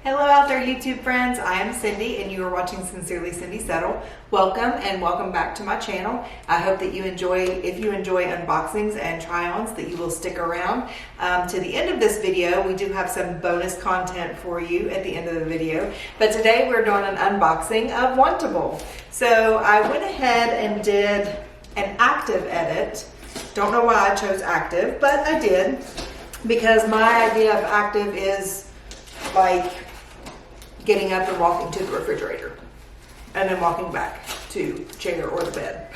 Hello out there, YouTube friends. I am Cindy and you are watching Sincerely Cindy Settle. Welcome and welcome back to my channel. I hope that you enjoy, if you enjoy unboxings and try-ons, that you will stick around to the end of this video. We do have some bonus content for you at the end of the video. But today we're doing an unboxing of Wantable. So I went ahead and did an active edit. Don't know why I chose active, but I did because my idea of active is like getting up and walking to the refrigerator and then walking back to the chair or the bed.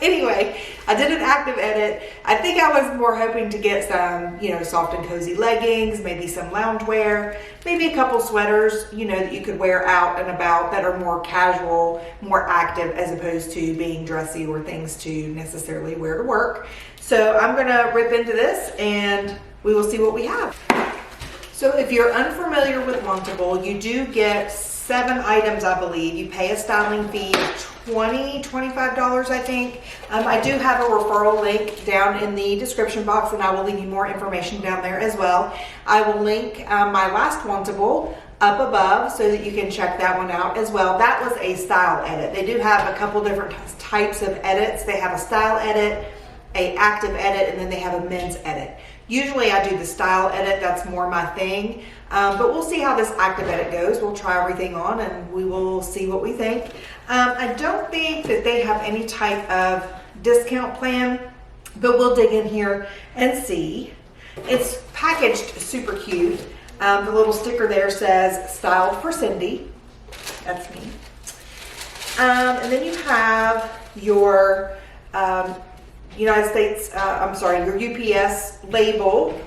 Anyway, I did an active edit. I think I was more hoping to get some, soft and cozy leggings, maybe some loungewear, maybe a couple sweaters, that you could wear out and about that are more casual, more active, as opposed to being dressy or things to necessarily wear to work. So I'm gonna rip into this and we will see what we have. So if you're unfamiliar with Wantable, you do get 7 items, I believe. You pay a styling fee of $20, $25, I think. I do have a referral link down in the description box, and I will leave you more information down there as well. I will link my last Wantable up above so that you can check that one out as well. That was a style edit. They do have a couple different types of edits. They have a style edit, a active edit, and then they have a men's edit. Usually I do the style edit, that's more my thing, but we'll see how this active edit goes. We'll try everything on and we will see what we think. I don't think that they have any type of discount plan, but we'll dig in here and see. It's packaged super cute. The little sticker there says, "Styled for Cindy." That's me. And then you have your United States, your UPS label.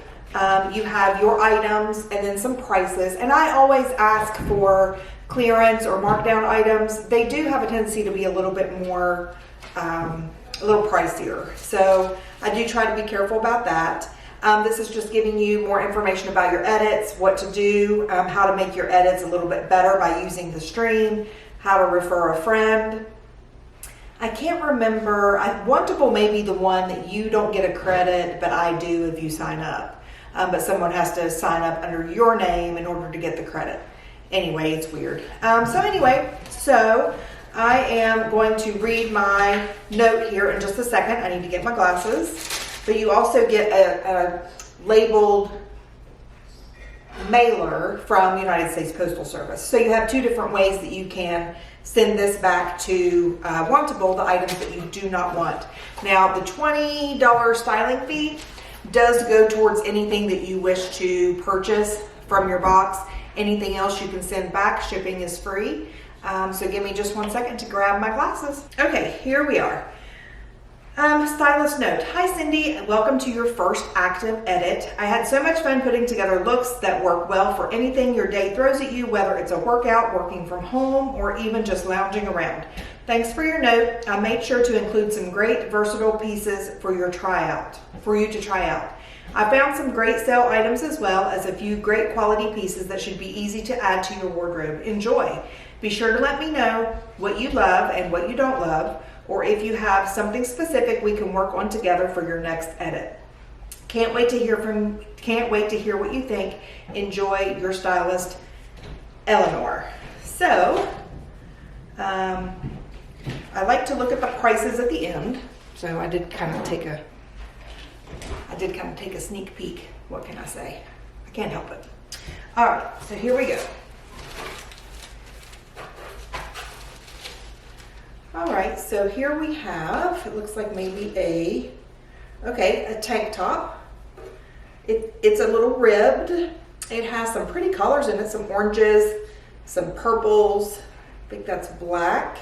You have your items and then some prices. And I always ask for clearance or markdown items. They do have a tendency to be a little bit more, a little pricier. So I do try to be careful about that. This is just giving you more information about your edits, what to do, how to make your edits a little bit better by using the stream, how to refer a friend. I can't remember, Wantable may be the one that you don't get a credit, but I do if you sign up. But someone has to sign up under your name in order to get the credit. Anyway, it's weird. So I am going to read my note here in just a second. I need to get my glasses. But you also get a labeled mailer from United States Postal Service. So you have 2 different ways that you can send this back to Wantable, the items that you do not want. Now, the $20 styling fee does go towards anything that you wish to purchase from your box. Anything else you can send back. Shipping is free. So give me just 1 second to grab my glasses. Okay, here we are. Stylist note. Hi Cindy, and welcome to your first active edit. I had so much fun putting together looks that work well for anything your day throws at you, whether it's a workout, working from home, or even just lounging around. Thanks for your note. I made sure to include some great versatile pieces for you to try out. I found some great sale items as well as a few great quality pieces that should be easy to add to your wardrobe. Enjoy. Be sure to let me know what you love and what you don't love, or if you have something specific we can work on together for your next edit. Can't wait to hear what you think. Enjoy, your stylist, Eleanor. So, I like to look at the prices at the end. So I did kind of take a sneak peek. What can I say? I can't help it. All right, so here we go. All right, so here we have, it looks like maybe a tank top. It's a little ribbed. It has some pretty colors in it, some oranges, some purples. I think that's black.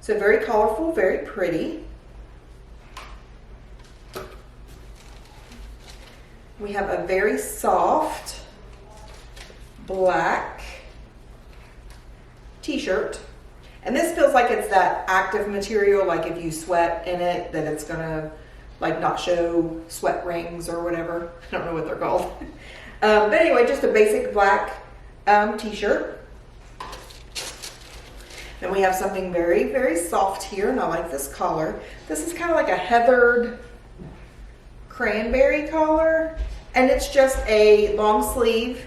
So very colorful, very pretty. We have a very soft black t-shirt. And this feels like it's that active material, like if you sweat in it, that it's gonna like not show sweat rings or whatever. I don't know what they're called. But anyway, just a basic black t-shirt. Then we have something very, very soft here, and I like this collar. This is kind of like a heathered cranberry collar, and it's just a long sleeve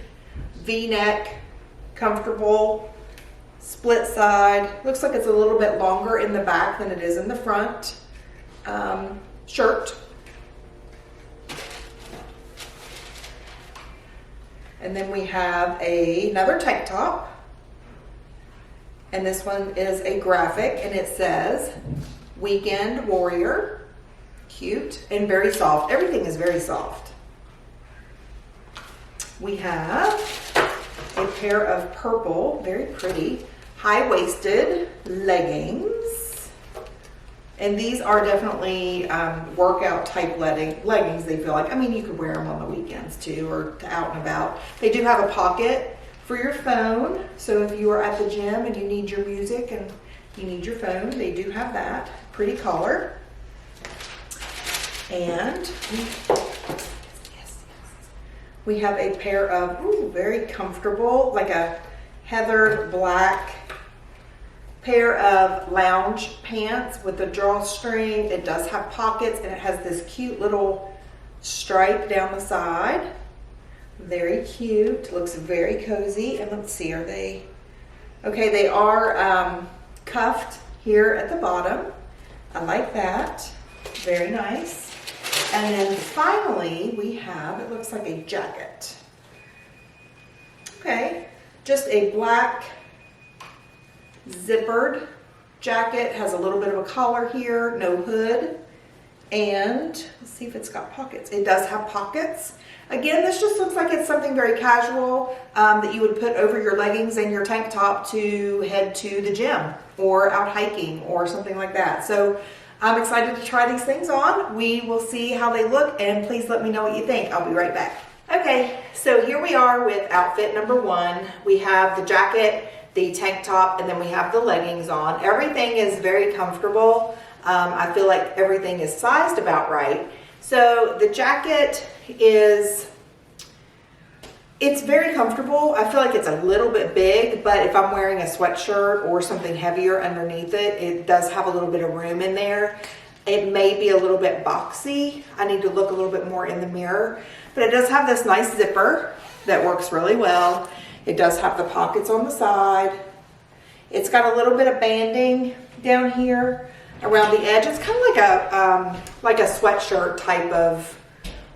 V-neck comfortable, split side. Looks like it's a little bit longer in the back than it is in the front. Shirt. And then we have another tank top. And this one is a graphic, and it says, Weekend Warrior. Cute and very soft. Everything is very soft. We have a pair of purple, very pretty, high-waisted leggings. And these are definitely workout type leggings, they feel like. I mean, you could wear them on the weekends too, or out and about. They do have a pocket for your phone. So if you are at the gym and you need your music and you need your phone, they do have that. Pretty color. And we have a pair of very comfortable, like a heather black pair of lounge pants with a drawstring. It does have pockets, and it has this cute little stripe down the side. Very cute, looks very cozy. And let's see, are they, okay, they are cuffed here at the bottom. I like that, very nice. And then finally we have, it looks like a jacket. Okay, just a black zippered jacket, has a little bit of a collar here, no hood. And let's see if it's got pockets. It does have pockets. Again, this just looks like it's something very casual that you would put over your leggings and your tank top to head to the gym or out hiking or something like that. So I'm excited to try these things on. We will see how they look, and please let me know what you think. I'll be right back. Okay, so here we are with outfit number one. We have the jacket, the tank top, and then we have the leggings on. Everything is very comfortable. I feel like everything is sized about right. So the jacket is, it's very comfortable. I feel like it's a little bit big, but if I'm wearing a sweatshirt or something heavier underneath it, it does have a little bit of room in there. It may be a little bit boxy. I need to look a little bit more in the mirror, but it does have this nice zipper that works really well. It does have the pockets on the side. It's got a little bit of banding down here around the edge. It's kind of like a sweatshirt type of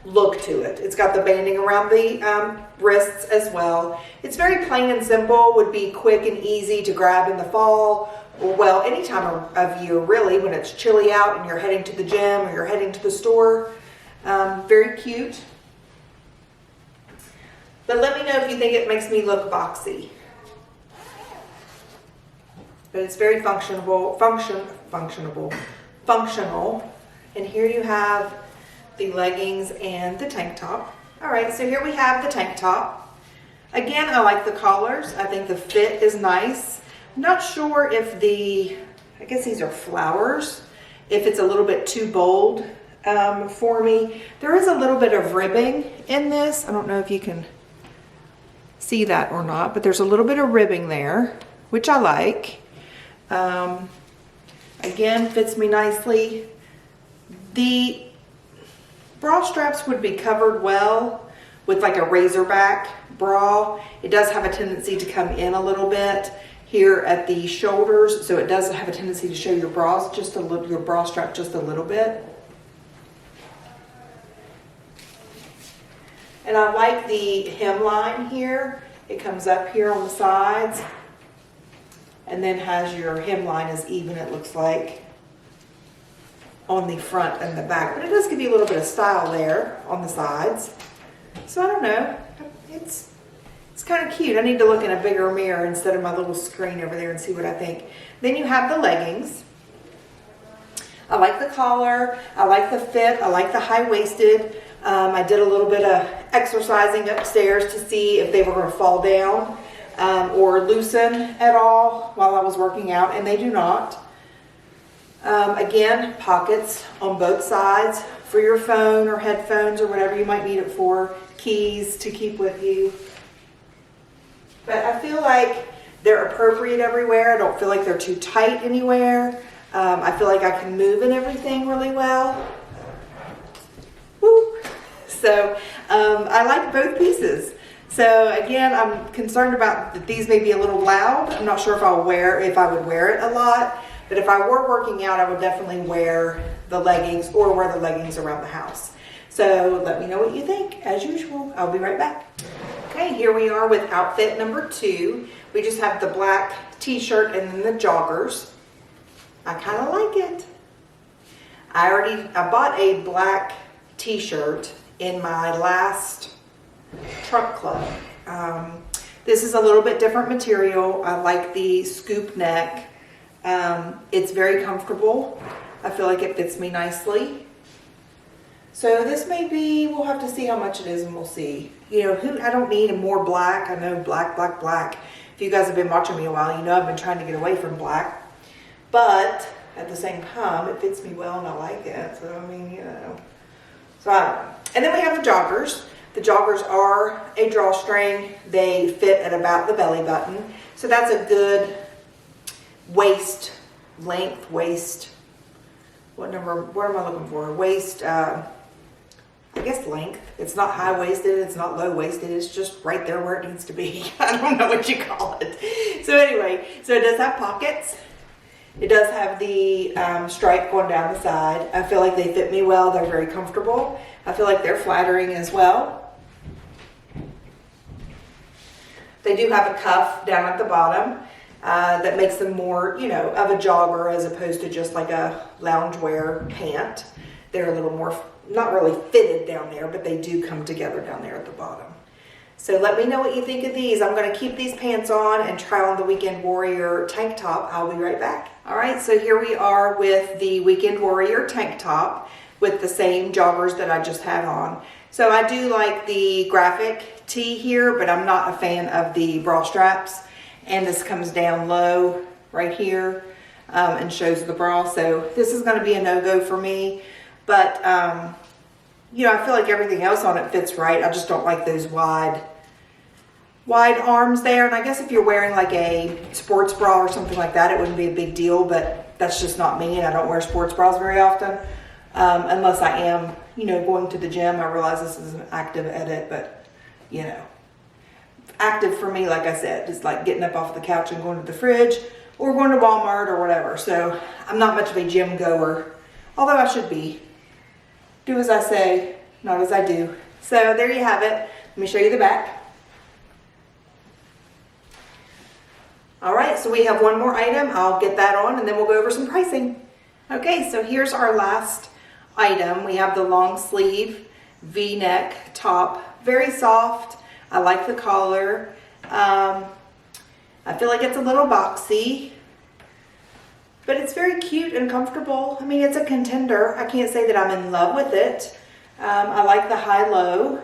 look to it. It's got the banding around the wrists as well. It's very plain and simple, would be quick and easy to grab in the fall, or well, any time of year really, when it's chilly out and you're heading to the gym or you're heading to the store. Very cute. But let me know if you think it makes me look boxy. But it's very functional. And here you have the leggings and the tank top. All right, so here we have the tank top. Again, I like the collars. I think the fit is nice. I'm not sure if I guess these are flowers, if it's a little bit too bold for me. There is a little bit of ribbing in this. I don't know if you can see that or not, but there's a little bit of ribbing there, which I like. Again, fits me nicely. The bra straps would be covered well with like a razorback bra. It does have a tendency to come in a little bit here at the shoulders, so it does have a tendency to show your bras just a little, your bra strap just a little bit. And I like the hemline here. It comes up here on the sides and then has your hemline is even, it looks like, on the front and the back. But it does give you a little bit of style there on the sides. So I don't know, it's kind of cute. I need to look in a bigger mirror instead of my little screen over there and see what I think. Then you have the leggings. I like the collar, I like the fit, I like the high-waisted. I did a little bit of exercising upstairs to see if they were going to fall down or loosen at all while I was working out, and they do not. Again, pockets on both sides for your phone or headphones or whatever you might need it for, keys to keep with you. But I feel like they're appropriate everywhere. I don't feel like they're too tight anywhere. I feel like I can move in everything really well. Woo. So I like both pieces. So again, I'm concerned about that these may be a little loud. I'm not sure if I would wear it a lot, but if I were working out, I would definitely wear the leggings or wear the leggings around the house. So let me know what you think. As usual, I'll be right back. Okay, here we are with outfit number 2. We just have the black t-shirt and then the joggers. I kind of like it. I bought a black t-shirt in my last trunk club. This is a little bit different material. I like the scoop neck. It's very comfortable. I feel like it fits me nicely. So this may be, we'll have to see how much it is and we'll see. You know, I don't need more black. I know black. If you guys have been watching me a while, you know I've been trying to get away from black. But at the same time, it fits me well and I like it. So, I mean, you know. So I don't know. And then we have the joggers. The joggers are a drawstring. They fit at about the belly button. So that's a good waist length, what am I looking for? Waist, I guess length. It's not high-waisted, it's not low-waisted, it's just right there where it needs to be. I don't know what you call it. So anyway, so it does have pockets. It does have the stripe going down the side. I feel like they fit me well. They're very comfortable. I feel like they're flattering as well. They do have a cuff down at the bottom that makes them more, you know, of a jogger as opposed to just like a loungewear pant. They're a little more, not really fitted down there, but they do come together down there at the bottom. So let me know what you think of these. I'm going to keep these pants on and try on the Weekend Warrior tank top. I'll be right back. All right, so here we are with the Weekend Warrior tank top with the same joggers that I just had on. So I do like the graphic tee here, but I'm not a fan of the bra straps. And this comes down low right here and shows the bra. So this is going to be a no-go for me. But, you know, I feel like everything else on it fits right. I just don't like those wide arms there. And I guess if you're wearing like a sports bra or something like that, it wouldn't be a big deal. But that's just not me. And I don't wear sports bras very often unless I am, you know, going to the gym. I realize this is an active edit, but, you know. Active for me, like I said, is like getting up off the couch and going to the fridge or going to Walmart or whatever. So I'm not much of a gym goer, although I should be. Do as I say, not as I do. So there you have it. Let me show you the back. All right, so we have one more item. I'll get that on and then we'll go over some pricing. Okay, so here's our last item. We have the long sleeve V-neck top, very soft. I like the collar. I feel like it's a little boxy, but it's very cute and comfortable. I mean, it's a contender. I can't say that I'm in love with it. I like the high-low.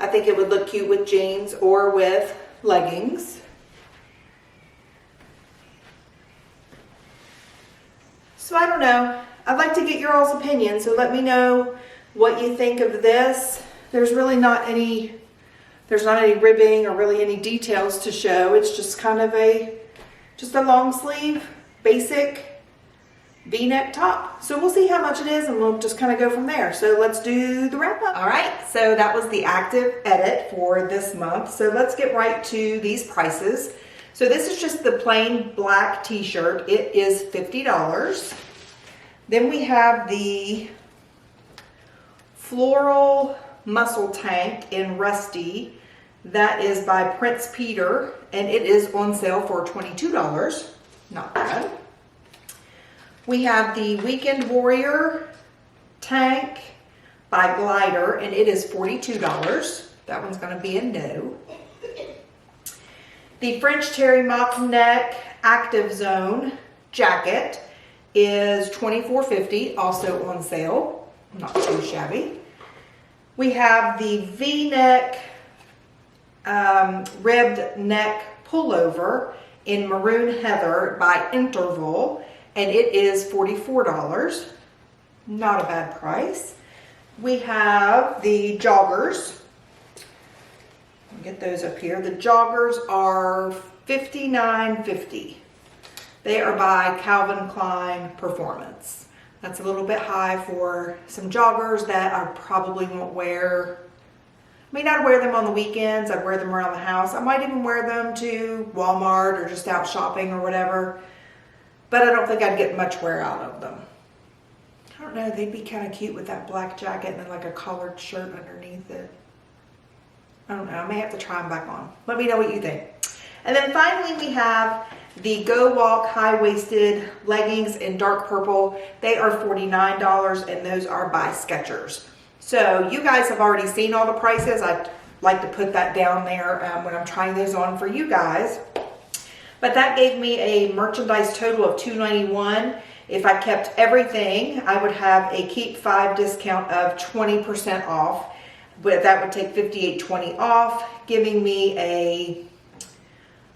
I think it would look cute with jeans or with leggings. So I don't know. I'd like to get your all's opinion, so let me know what you think of this. There's really not any ribbing or really any details to show. It's just kind of just a long sleeve, basic V-neck top. So we'll see how much it is and we'll just kind of go from there. So let's do the wrap up. All right, so that was the active edit for this month. So let's get right to these prices. So this is just the plain black t-shirt. It is $50. Then we have the floral muscle tank in Rusty. That is by Prince Peter, and it is on sale for $22. Not bad. We have the Weekend Warrior tank by Glyder, and it is $42. That one's going to be a no. The French Terry mock neck ActiveZone jacket is $24.50, also on sale. Not too shabby. We have the V-neck ribbed neck pullover in Maroon Heather by Interval, and it is $44. Not a bad price. We have the joggers. I'll get those up here. The joggers are $59.50. They are by Calvin Klein Performance. That's a little bit high for some joggers that I probably won't wear I mean, I'd wear them on the weekends. I'd wear them around the house. I might even wear them to Walmart or just out shopping or whatever. But I don't think I'd get much wear out of them. I don't know. They'd be kind of cute with that black jacket and then like a collared shirt underneath it. I don't know. I may have to try them back on. Let me know what you think. And then finally we have the Go Walk high-waisted leggings in dark purple. They are $49 and those are by Skechers. So you guys have already seen all the prices. I'd like to put that down there when I'm trying those on for you guys. But that gave me a merchandise total of $291. If I kept everything, I would have a Keep 5 discount of 20% off. But that would take $58.20 off, giving me a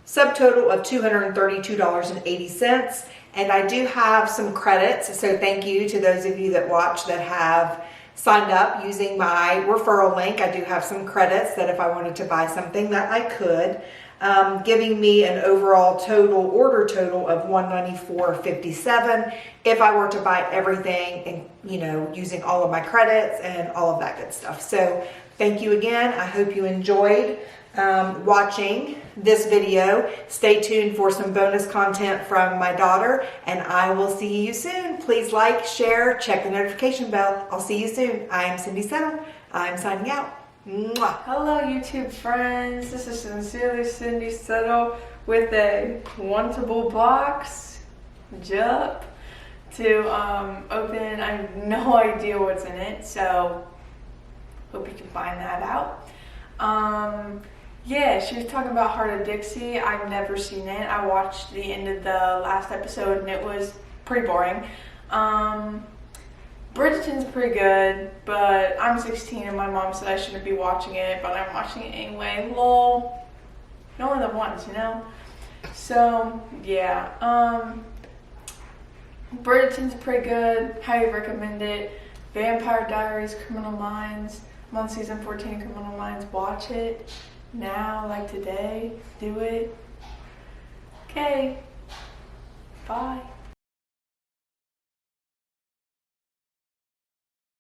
subtotal of $232.80. And I do have some credits, so thank you to those of you that watch that have signed up using my referral link. I do have some credits that if I wanted to buy something that I could, giving me an overall order total of $194.57 if I were to buy everything and, you know, using all of my credits and all of that good stuff. So thank you again. I hope you enjoyed watching this video. Stay tuned for some bonus content from my daughter, and I will see you soon. Please like, share, check the notification bell. I'll see you soon. I am Cindy Settle. I'm signing out. Mwah. Hello YouTube friends, this is SincerelyCindiSettle with a Wantable box to open. I have no idea what's in it, so hope you can find that out. Yeah, she was talking about Heart of Dixie. I've never seen it. I watched the end of the last episode and it was pretty boring. Bridgerton's pretty good, but I'm 16 and my mom said I shouldn't be watching it, but I'm watching it anyway. Lol. No more than once, you know? So, yeah. Bridgerton's pretty good. Highly recommend it. Vampire Diaries, Criminal Minds. I'm on season 14 of Criminal Minds. Watch it now, like today. Do it. Okay. Bye.